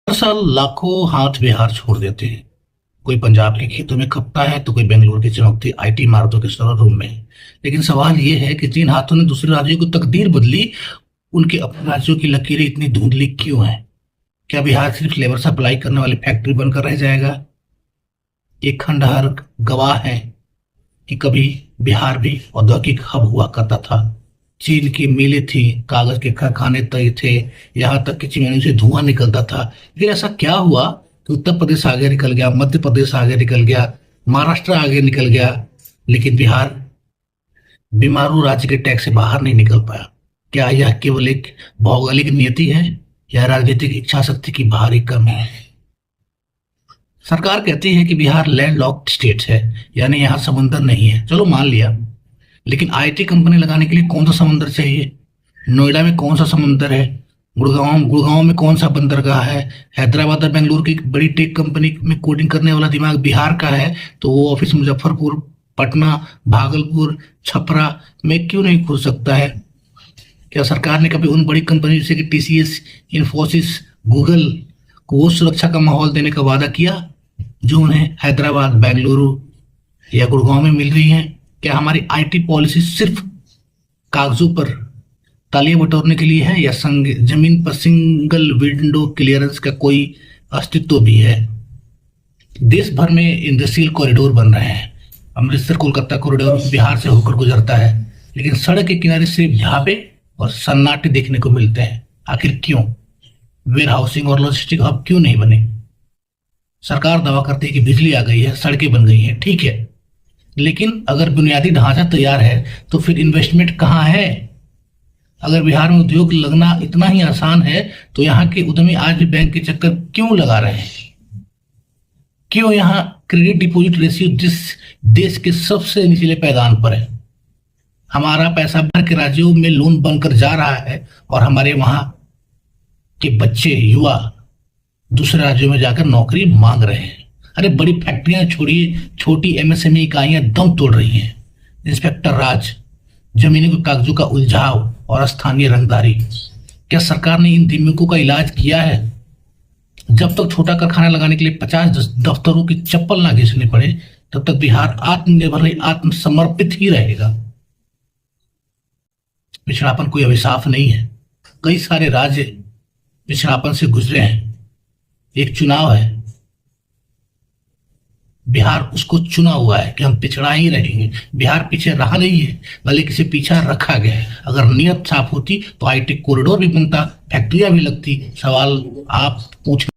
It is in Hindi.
हर साल लाखों हाथ बिहार छोड़ देते हैं। कोई पंजाब के खेतों में खपता है तो कोई बेंगलुरु की चमकती आईटी इमारतों के सर्वर रूम में। लेकिन सवाल यह है कि जिन हाथों ने दूसरे राज्यों की तकदीर बदली, उनके अपने राज्यों की लकीरें इतनी धुंधली क्यों हैं? क्या बिहार सिर्फ लेबर सप्लाई करने वाली फैक्ट्री बनकर रह जाएगा? एक खंडहर गवाह है कि कभी बिहार भी औद्योगिक हब हुआ करता था। चीन की मिलें थी, कागज के कारखाने तय थे, यहाँ तक कि चिमनी से धुआं निकलता था। लेकिन ऐसा क्या हुआ कि उत्तर प्रदेश आगे निकल गया, मध्य प्रदेश आगे निकल गया, महाराष्ट्र आगे निकल गया, लेकिन बिहार बीमारू राज्य के टैग से बाहर नहीं निकल पाया? क्या यह केवल एक भौगोलिक नियति है या राजनीतिक इच्छा शक्ति की भारी कमी है? सरकार कहती है कि बिहार लैंड लॉक्ड स्टेट है, यानी यहाँ समुंदर नहीं है। चलो मान लिया, लेकिन आईटी कंपनी लगाने के लिए कौन सा समुंदर चाहिए? नोएडा में कौन सा समुंदर है? गुड़गांव में कौन सा बंदरगाह है? हैदराबाद और बेंगलुरु की बड़ी टेक कंपनी में कोडिंग करने वाला दिमाग बिहार का है, तो वो ऑफिस मुजफ्फरपुर, पटना, भागलपुर, छपरा में क्यों नहीं खुल सकता है? क्या सरकार ने कभी उन बड़ी कंपनी जैसे कि टीसीएस, इन्फोसिस, गूगल को वो सुरक्षा का माहौल देने का वादा किया जो उन्हें हैदराबाद, बेंगलुरु या गुड़गांव में मिल रही है? क्या हमारी आईटी पॉलिसी सिर्फ कागजों पर तालियां बटोरने के लिए है या जमीन पर सिंगल विंडो क्लियरेंस का कोई अस्तित्व भी है? देश भर में इंडस्ट्रियल कॉरिडोर बन रहे हैं। अमृतसर कोलकाता कॉरिडोर बिहार से होकर गुजरता है, लेकिन सड़क के किनारे सिर्फ ढाबे और सन्नाटे देखने को मिलते हैं। आखिर क्यों? वेयर हाउसिंग और लॉजिस्टिक हब क्यों नहीं बने? सरकार दावा करती है कि बिजली आ गई है, सड़कें बन गई हैं, ठीक है, लेकिन अगर बुनियादी ढांचा तैयार है तो फिर इन्वेस्टमेंट कहाँ है? अगर बिहार में उद्योग लगना इतना ही आसान है तो यहाँ के उद्यमी आज भी बैंक के चक्कर क्यों लगा रहे हैं? क्यों यहाँ क्रेडिट डिपॉजिट रेशियो जिस देश के सबसे निचले पैदान पर है? हमारा पैसा बाहर के राज्यों में लोन बनकर जा रहा है और हमारे वहां के बच्चे, युवा दूसरे राज्यों में जाकर नौकरी मांग रहे हैं। अरे बड़ी फैक्ट्रियां छोड़िए, छोटी एमएसएमई इकाइयां दम तोड़ रही हैं। इंस्पेक्टर राज, जमीनी के कागजों का उलझाव और स्थानीय रंगदारी। क्या सरकार ने इन दिमागों का इलाज किया है? जब तक छोटा कारखाना लगाने के लिए 50 दफ्तरों की चप्पल ना घिसनी पड़े, तब तक बिहार आत्मनिर्भर नहीं, आत्मसमर्पित ही रहेगा। पिछड़ापन कोई अभिशाप नहीं है। कई सारे राज्य पिछड़ापन से गुजरे हैं। एक चुनाव है, बिहार उसको चुना हुआ है कि हम पिछड़ा ही रहेंगे। बिहार पीछे रहा नहीं है, बल्कि इसे पीछा रखा गया है। अगर नियत साफ होती तो आईटी कॉरिडोर भी बनता, फैक्ट्रियां भी लगती। सवाल आप पूछ